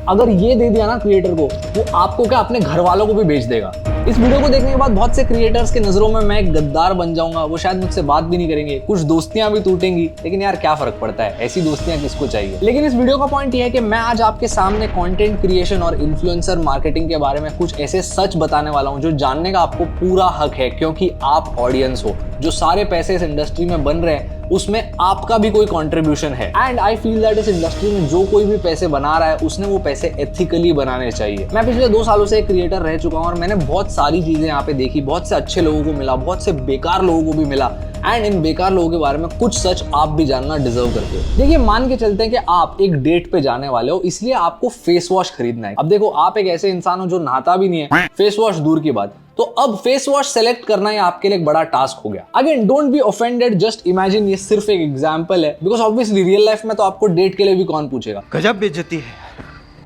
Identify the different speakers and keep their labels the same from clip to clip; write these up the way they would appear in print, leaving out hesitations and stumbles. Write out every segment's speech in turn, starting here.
Speaker 1: अगर ये दे दिया ना क्रिएटर को, वो आपको क्या अपने घर वालों को भी बेच देगा। इस वीडियो को देखने के बाद बहुत से क्रिएटर्स के नजरों में मैं एक गद्दार बन जाऊंगा, वो शायद मुझसे बात भी नहीं करेंगे, कुछ दोस्तियां भी टूटेंगी, लेकिन यार क्या फर्क पड़ता है, ऐसी दोस्तियां किसको चाहिए। लेकिन इस वीडियो का पॉइंट ये है कि मैं आज आपके सामने कंटेंट क्रिएशन और इन्फ्लुएंसर मार्केटिंग के बारे में कुछ ऐसे सच बताने वाला हूं जो जानने का आपको पूरा हक है, क्योंकि आप ऑडियंस हो। जो सारे पैसे इस इंडस्ट्री में बन रहे हैं उसमें आपका भी कोई कंट्रीब्यूशन है, एंड आई फील दैट इस इंडस्ट्री में जो कोई भी पैसे बना रहा है उसने वो पैसे एथिकली बनाने चाहिए। मैं पिछले 2 सालों से एक क्रिएटर रह चुका हूं और मैंने बहुत सारी चीजें यहाँ पे देखी, बहुत से अच्छे लोगों को मिला, बहुत से बेकार लोगों को भी मिला, एंड इन बेकार लोगों के बारे में कुछ सच आप भी जानना डिजर्व करते हो। देखिए, मान के चलते हैं कि आप एक डेट पे जाने वाले हो, इसलिए आपको फेस वॉश खरीदना है। अब देखो, आप एक ऐसे इंसान हो जो नहाता भी नहीं है, फेस वॉश दूर की बात, तो अब फेस वॉश सेलेक्ट करना ही आपके लिए एक बड़ा टास्क हो गया। Again, don't be offended, just imagine, ये सिर्फ एक एग्जांपल है, बिकॉज ऑब्वियसली रियल लाइफ में तो आपको डेट के लिए भी कौन पूछेगा।
Speaker 2: गजब बेइज्जती है।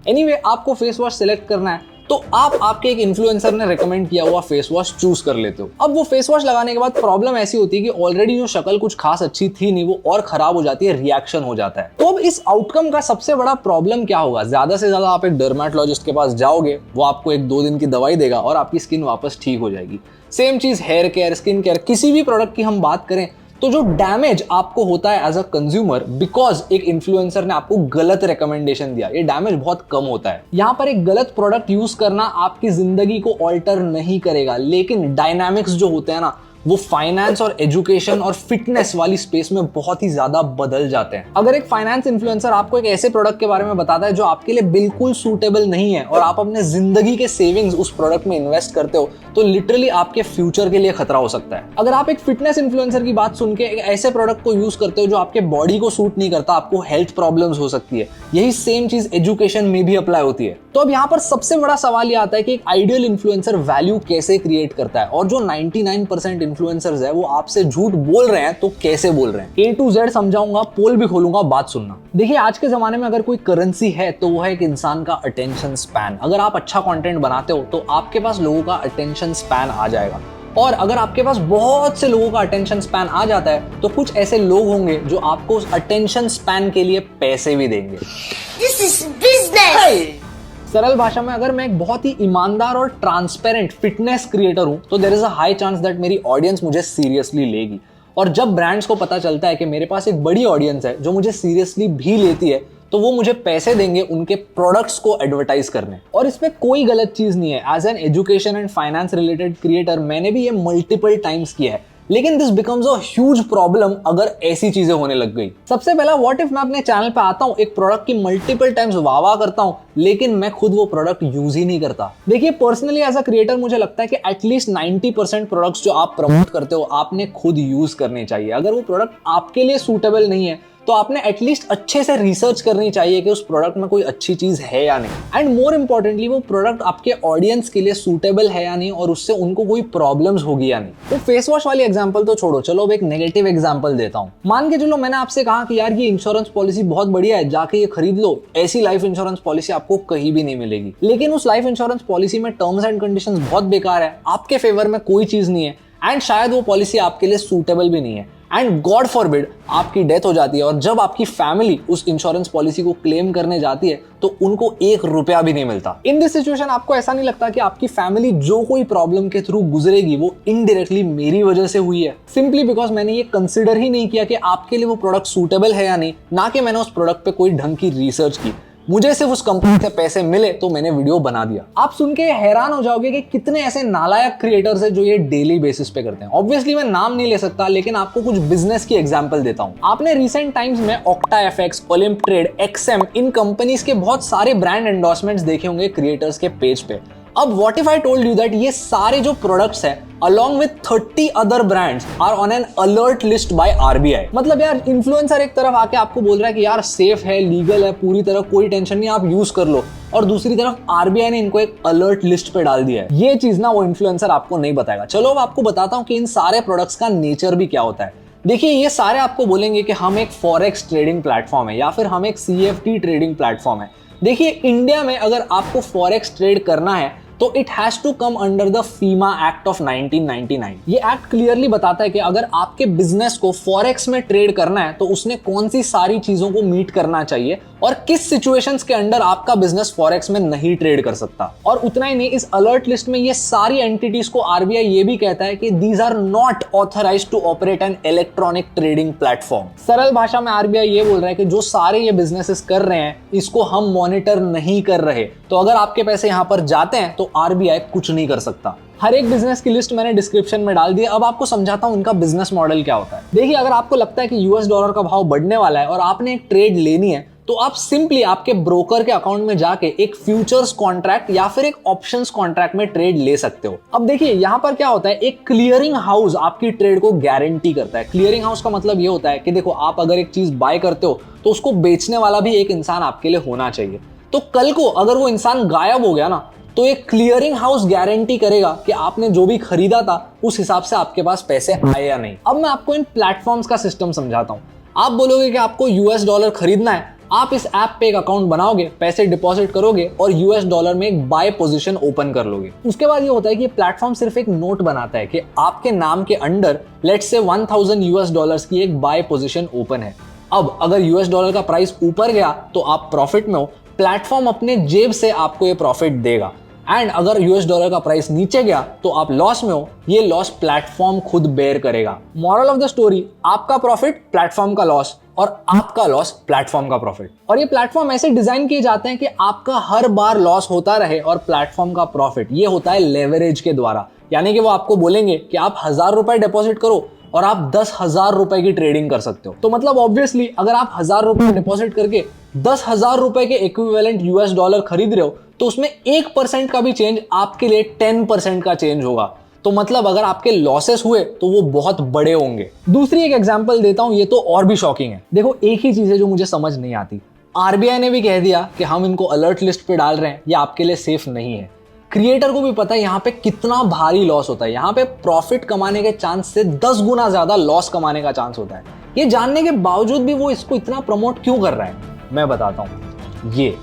Speaker 1: एनीवे, आपको फेस वॉश सेलेक्ट करना है तो आप आपके एक इन्फ्लुएंसर ने रेकमेंड किया हुआ फेस वॉश चूज कर लेते हो। अब वो फेस वॉश लगाने के बाद प्रॉब्लम ऐसी होती है कि ऑलरेडी जो शक्ल कुछ खास अच्छी थी नहीं, वो और खराब हो जाती है, रिएक्शन हो जाता है। तो अब इस आउटकम का सबसे बड़ा प्रॉब्लम क्या होगा? ज्यादा से ज्यादा आप एक डर्मेटोलॉजिस्ट के पास जाओगे, वो आपको 1-2 दिन की दवाई देगा और आपकी स्किन वापस ठीक हो जाएगी। सेम चीज हेयर केयर, स्किन केयर, किसी भी प्रोडक्ट की हम बात करें तो जो डैमेज आपको होता है एज अ कंज्यूमर बिकॉज एक इन्फ्लुएंसर ने आपको गलत रिकमेंडेशन दिया, ये डैमेज बहुत कम होता है। यहाँ पर एक गलत प्रोडक्ट यूज करना आपकी जिंदगी को ऑल्टर नहीं करेगा, लेकिन डायनामिक्स जो होते हैं ना, वो फाइनेंस और एजुकेशन और फिटनेस वाली स्पेस में बहुत ही ज्यादा बदल जाते हैं। अगर एक फाइनेंस इन्फ्लुएंसर आपको एक ऐसे प्रोडक्ट के बारे में बताता है जो आपके लिए बिल्कुल सूटेबल नहीं है और आप अपने जिंदगी के सेविंग्स उस प्रोडक्ट में इन्वेस्ट करते हो, तो लिटरली आपके फ्यूचर के लिए खतरा हो सकता है। अगर आप एक फिटनेस इन्फ्लुएंसर की बात सुन के एक ऐसे प्रोडक्ट को यूज करते हो जो आपके बॉडी को सूट नहीं करता, आपको हेल्थ प्रॉब्लम्स हो सकती है। यही सेम चीज एजुकेशन में भी अप्लाई होती है। तो अब यहाँ पर सबसे बड़ा सवाल ये आता है कि एक आइडियल इन्फ्लुएंसर वैल्यू कैसे क्रिएट करता है, और जो 99% इन्फ्लुएंसर्स है वो आपसे झूठ बोल रहे हैं तो कैसे बोल रहे हैं। A to Z समझाऊंगा, पोल भी खोलूंगा, बात सुनना। देखिए, आज के जमाने में अगर कोई करेंसी है तो वो है एक इंसान का अटेंशन स्पैन। अगर आप अच्छा कंटेंट बनाते हो तो आपके पास लोगों का अटेंशन स्पैन आ जाएगा, और अगर आपके पास बहुत से लोगों का अटेंशन स्पैन आ जाता है तो कुछ ऐसे लोग होंगे जो आपको उस अटेंशन स्पैन के लिए पैसे भी देंगे।
Speaker 3: This is business.
Speaker 1: सरल भाषा में अगर मैं एक बहुत ही ईमानदार और ट्रांसपेरेंट फिटनेस क्रिएटर हूं तो there is a high chance that मेरी ऑडियंस मुझे सीरियसली लेगी। और जब ब्रांड्स को पता चलता है कि मेरे पास एक बड़ी ऑडियंस है जो मुझे सीरियसली भी लेती है, तो वो मुझे पैसे देंगे उनके प्रोडक्ट्स को एडवर्टाइज करने। और इसमें कोई गलत चीज नहीं है। As an education and finance related creator मैंने भी ये मल्टीपल टाइम्स किया है, लेकिन this becomes a huge problem अगर ऐसी चीजें होने लग गई। सबसे पहला, व्हाट इफ मैं अपने चैनल पे आता हूं, एक प्रोडक्ट की मल्टीपल टाइम्स वाह करता हूं, लेकिन मैं खुद वो प्रोडक्ट यूज ही नहीं करता। देखिए, पर्सनली एज अ क्रिएटर मुझे लगता है कि एटलीस्ट 90% प्रोडक्ट्स जो आप प्रमोट करते हो आपने खुद यूज करने चाहिए। अगर वो प्रोडक्ट आपके लिए सूटेबल नहीं है तो आपने एटलीस्ट अच्छे से रिसर्च करनी चाहिए कि उस प्रोडक्ट में कोई अच्छी चीज है या नहीं, एंड मोर इंपॉर्टेंटली वो प्रोडक्ट आपके ऑडियंस के लिए सूटेबल है या नहीं, और उससे उनको कोई प्रॉब्लम्स होगी या नहीं। तो फेस वॉश वाली एग्जांपल तो छोड़ो, चलो अब एक नेगेटिव एग्जांपल देता हूं। मान के चलो मैंने आपसे कहा कि यार ये इंश्योरेंस पॉलिसी बहुत बढ़िया है, जाके ये खरीद लो, ऐसी लाइफ इंश्योरेंस पॉलिसी आपको कहीं भी नहीं मिलेगी। लेकिन उस लाइफ इंश्योरेंस पॉलिसी में टर्म्स एंड कंडीशंस बहुत बेकार है, आपके फेवर में कोई चीज नहीं है, एंड शायद वो पॉलिसी आपके लिए सूटेबल भी नहीं है, एंड गॉड फॉरबिड आपकी डेथ हो जाती है, और जब आपकी फैमिली उस इंश्योरेंस पॉलिसी को क्लेम करने जाती है तो उनको 1 रुपया भी नहीं मिलता। इन दिस सिचुएशन आपको ऐसा नहीं लगता कि आपकी फैमिली जो कोई प्रॉब्लम के थ्रू गुजरेगी वो इनडायरेक्टली मेरी वजह से हुई है, सिंपली बिकॉज मैंने ये कंसिडर ही नहीं किया कि आपके लिए वो प्रोडक्ट सूटेबल है या नहीं, ना कि मैंने उस प्रोडक्ट पे कोई ढंग की रिसर्च की। मुझे सिर्फ उस कंपनी से पैसे मिले तो मैंने वीडियो बना दिया। आप सुन के हैरान हो जाओगे कि कितने ऐसे नालायक क्रिएटर्स हैं जो ये डेली बेसिस पे करते हैं। ऑब्वियसली मैं नाम नहीं ले सकता, लेकिन आपको कुछ बिजनेस की एग्जांपल देता हूं। आपने रिसेंट टाइम्स में Octa FX, Olymp Trade, XM, इन कंपनीज के बहुत सारे ब्रांड एंडोर्समेंट्स देखे होंगे क्रिएटर्स के पेज पे। अब what if I told you that ये सारे जो प्रोडक्ट्स है along with 30 other brands are on an alert list by RBI। मतलब यार, इन्फ्लुएंसर एक तरफ आके आपको बोल रहा है कि यार सेफ है, लीगल है, पूरी तरह कोई टेंशन नहीं, आप यूज कर लो, और दूसरी तरफ RBI ने इनको एक अलर्ट लिस्ट पे डाल दिया है। ये चीज ना वो इन्फ्लुएंसर आपको नहीं बताएगा। चलो अब आपको बताता हूं कि इन सारे प्रोडक्ट्स का नेचर भी क्या होता है। देखिए, ये सारे आपको बोलेंगे कि हम एक फॉरेक्स ट्रेडिंग प्लेटफॉर्म है या फिर हम एक CFD ट्रेडिंग प्लेटफॉर्म है। देखिए, इंडिया में अगर आपको फॉरेक्स ट्रेड करना है तो it has to come under the FEMA act of 1999। ये एक्ट क्लियरली बताता है कि अगर आपके बिजनेस को फॉरेक्स में ट्रेड करना है तो उसने कौन सी सारी चीजों को मीट करना चाहिए और किस सिचुएशंस के अंडर आपका बिजनेस फॉरेक्स में नहीं ट्रेड कर सकता। और उतना ही नहीं, इस अलर्ट लिस्ट में ये सारी एंटिटीज को आरबीआई ये भी कहता है कि these are not authorized to operate an electronic trading platform. सरल भाषा में आरबीआई ये बोल रहा है कि जो सारे ये बिजनेसेस कर रहे हैं इसको हम मॉनिटर नहीं कर रहे, तो अगर आपके पैसे यहां पर जाते हैं तो आरबीआई कुछ नहीं कर सकता। हर एक बिजनेस की लिस्ट मैंने डिस्क्रिप्शन में डाल दी है। अब आपको समझाता हूं उनका बिजनेस मॉडल क्या होता है। देखिए, अगर आपको लगता है कि यूएस डॉलर का भाव बढ़ने वाला है और आपने एक ट्रेड लेनी है तो आप सिंपली आपके ब्रोकर के अकाउंट में जाके एक फ्यूचर्स कॉन्ट्रैक्ट या फिर एक ऑप्शंस कॉन्ट्रैक्ट में ट्रेड ले सकते हो। अब देखिए, यहां पर क्या होता है, एक क्लियरिंग हाउस आपकी ट्रेड को गारंटी करता है। क्लियरिंग हाउस का मतलब ये होता है कि देखो, आप अगर एक चीज बाय करते हो तो उसको बेचने वाला भी एक इंसान आपके लिए होना चाहिए। तो कल को अगर वो इंसान गायब हो गया ना, तो एक क्लियरिंग हाउस गारंटी करेगा कि आपने जो भी खरीदा था उस हिसाब से आपके पास पैसे आए या नहीं। अब मैं आपको इन प्लेटफॉर्म्स का सिस्टम समझाता हूं। आप बोलोगे कि आपको यूएस डॉलर खरीदना है, आप इस ऐप पे एक अकाउंट बनाओगे, पैसे डिपॉजिट करोगे और यूएस डॉलर में एक बाय पोजीशन ओपन कर लोगे। उसके बाद ये होता है कि प्लेटफॉर्म सिर्फ एक नोट बनाता है कि आपके नाम के under let's say 1000 US dollars की एक बाय पोजीशन ओपन है। अब अगर यूएस डॉलर का प्राइस ऊपर गया तो आप प्रॉफिट में हो, प्लेटफॉर्म अपने जेब से आपको ये प्रॉफिट देगा। एंड अगर यूएस डॉलर का प्राइस नीचे गया तो आप लॉस में हो, ये लॉस प्लेटफॉर्म खुद बेयर करेगा। मॉरल ऑफ द स्टोरी, आपका प्रॉफिट प्लेटफॉर्म का लॉस और आपका लॉस प्लेटफॉर्म का प्रॉफिट। और ये प्लेटफॉर्म ऐसे डिजाइन किए जाते हैं कि आपका हर बार लॉस होता रहे और प्लेटफॉर्म का प्रॉफिट ये होता है लेवरेज के द्वारा। यानी कि वो आपको बोलेंगे कि आप 1000 रुपए डिपॉजिट करो और आप 10,000 रुपए की ट्रेडिंग कर सकते हो। तो मतलब ऑब्वियसली अगर आप 1000 रुपए डिपॉजिट करके 10,000 रुपए के इक्विवेलेंट यूएस डॉलर खरीद रहे हो तो उसमें 1% का भी चेंज आपके लिए 10% का चेंज होगा। तो मतलब अगर आपके लॉसेस हुए तो वो बहुत बड़े होंगे। दूसरी एक एग्जांपल देता हूं, ये तो और भी शॉकिंग है। देखो, एक ही चीज है जो मुझे समझ नहीं आती। आरबीआई ने भी कह दिया कि हम इनको अलर्ट लिस्ट पे डाल रहे हैं, ये आपके लिए सेफ नहीं है। क्रिएटर को भी पता है यहाँ पे कितना भारी लॉस होता है। यहाँ पे प्रॉफिट कमाने के चांस से 10 गुना ज्यादा लॉस कमाने का चांस होता है। ये जानने के बावजूद भी वो इसको इतना प्रमोट क्यों कर रहा है, मैं बताता हूँ। ये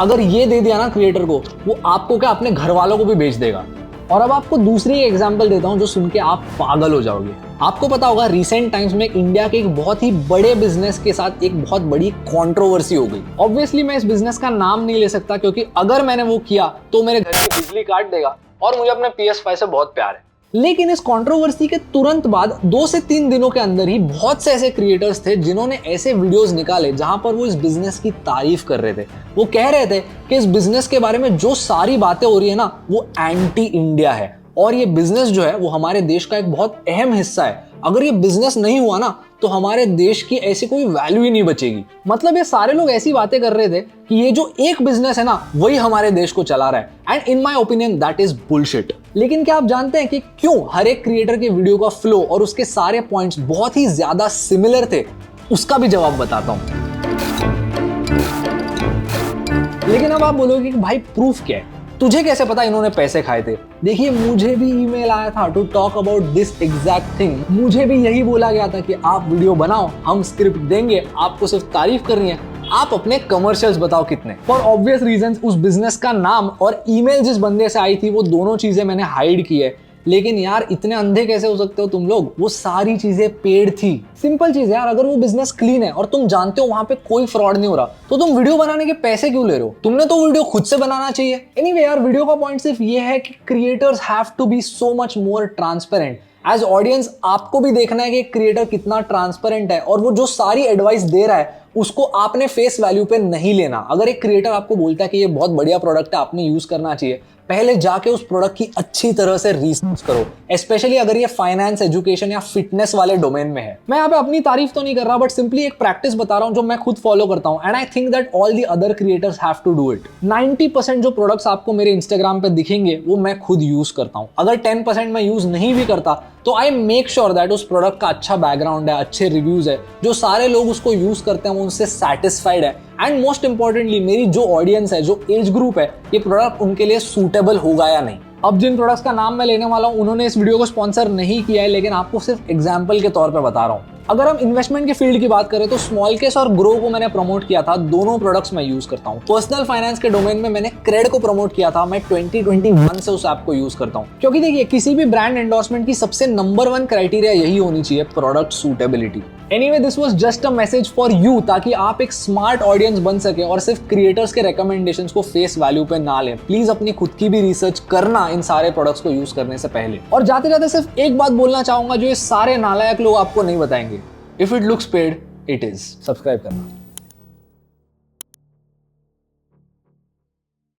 Speaker 1: अगर ये दे दिया ना क्रिएटर को, वो आपको क्या अपने घर वालों को भी बेच देगा। और अब आपको दूसरी एग्जांपल देता हूं जो सुन के आप पागल हो जाओगे। आपको पता होगा रिसेंट टाइम्स में इंडिया के एक बहुत ही बड़े बिजनेस के साथ एक बहुत बड़ी कंट्रोवर्सी हो गई। ऑब्वियसली मैं इस बिजनेस का नाम नहीं ले सकता क्योंकि अगर मैंने वो किया तो मेरे घर की बिजली काट देगा और मुझे अपने PS5 से बहुत प्यार है। लेकिन इस कंट्रोवर्सी के तुरंत बाद 2 से 3 दिनों के अंदर ही बहुत से ऐसे क्रिएटर्स थे जिन्होंने ऐसे वीडियोस निकाले जहां पर वो इस बिजनेस की तारीफ कर रहे थे। वो कह रहे थे कि इस बिजनेस के बारे में जो सारी बातें हो रही है ना, वो एंटी इंडिया है और ये बिजनेस जो है वो हमारे देश का एक बहुत अहम हिस्सा है। अगर ये बिजनेस नहीं हुआ ना तो हमारे देश की ऐसी कोई वैल्यू ही नहीं बचेगी। मतलब ये सारे लोग ऐसी बातें कर रहे थे कि ये जो एक बिजनेस है ना, वही हमारे देश को चला रहा है। And in my opinion that is bullshit. लेकिन क्या आप जानते हैं कि क्यों हर एक क्रिएटर के वीडियो का फ्लो और उसके सारे पॉइंट्स बहुत ही ज्यादा सिमिलर थे? उसका भी जवाब बताता हूं। लेकिन अब आप बोलोगे कि भाई प्रूफ क्या है, तुझे कैसे पता इन्होंने पैसे खाए थे? देखिए, मुझे भी ईमेल आया था to talk about this exact thing. मुझे भी यही बोला गया था कि आप वीडियो बनाओ, हम स्क्रिप्ट देंगे, आपको सिर्फ तारीफ करनी है, आप अपने कमर्शियल्स बताओ कितने। फॉर ऑब्वियस रीजंस उस बिजनेस का नाम और ईमेल जिस बंदे से आई थी वो दोनों चीजें मैंने हाइड की है। लेकिन यार इतने अंधे कैसे हो सकते हो तुम लोग? वो सारी चीजें पेड थी। सिंपल चीज है यार, अगर वो बिजनेस क्लीन है और तुम जानते हो वहां पे कोई फ्रॉड नहीं हो रहा तो तुम वीडियो बनाने के पैसे क्यों ले रहे हो? तुमने तो वीडियो खुद से बनाना चाहिए। एनीवे यार, वीडियो का पॉइंट सिर्फ ये है कि creators have to be so much more transparent. As audience आपको भी देखना है कि क्रिएटर कितना ट्रांसपेरेंट है और वो जो सारी एडवाइस दे रहा है उसको आपने फेस वैल्यू पे नहीं लेना। अगर एक क्रिएटर आपको बोलता है कि ये बहुत बढ़िया प्रोडक्ट है, आपने यूज करना चाहिए, पहले जाके उस प्रोडक्ट की अच्छी तरह से रिसर्च करो, स्पेशली अगर ये फाइनेंस, एजुकेशन या फिटनेस वाले डोमेन में है। मैं यहाँ पे अपनी तारीफ तो नहीं कर रहा, बट सिंपली एक प्रैक्टिस बता रहा हूँ जो मैं खुद फॉलो करता हूँ and I think that all the other creators have to do it. 90% जो प्रोडक्ट्स आपको मेरे इंस्टाग्राम पे दिखेंगे वो मैं खुद यूज करता हूँ। अगर 10% मैं यूज नहीं भी करता तो आई मेक श्योर दैट उस प्रोडक्ट का अच्छा बैकग्राउंड है, अच्छे रिव्यूज है, जो सारे लोग उसको यूज करते हैं वो उनसे सेटिस्फाइड है एंड मोस्ट इंपॉर्टेंटली मेरी जो ऑडियंस है, जो एज ग्रुप है, ये प्रोडक्ट उनके लिए सूटेबल होगा या नहीं। अब जिन प्रोडक्ट्स का नाम मैं लेने वाला हूं उन्होंने इस वीडियो को स्पॉन्सर नहीं किया है, लेकिन आपको सिर्फ एग्जांपल के तौर पे बता रहा हूं। अगर हम इन्वेस्टमेंट के फील्ड की बात करें तो स्मॉल केस और ग्रो को मैंने प्रमोट किया था, दोनों प्रोडक्ट्स मैं यूज करता हूँ। पर्सनल फाइनेंस के डोमेन में मैंने क्रेड को प्रमोट किया था, मैं 2021 से उस ऐप को यूज करता हूँ। क्योंकि देखिए किसी भी ब्रांड एंडोर्समेंट की सबसे नंबर 1 क्राइटेरिया यही होनी चाहिए, product suitability. Anyway, this was just a message for you, ताकि आप एक स्मार्ट ऑडियंस बन सके और सिर्फ क्रिएटर्स के रिकमेंडेशंस को फेस वैल्यू पे ना लें। प्लीज अपनी खुद की भी रिसर्च करना इन सारे प्रोडक्ट्स को यूज करने से पहले। और जाते जाते सिर्फ एक बात बोलना चाहूंगा जो ये सारे नालायक लोग आपको नहीं बताएंगे, if it looks paid it is. Subscribe करना।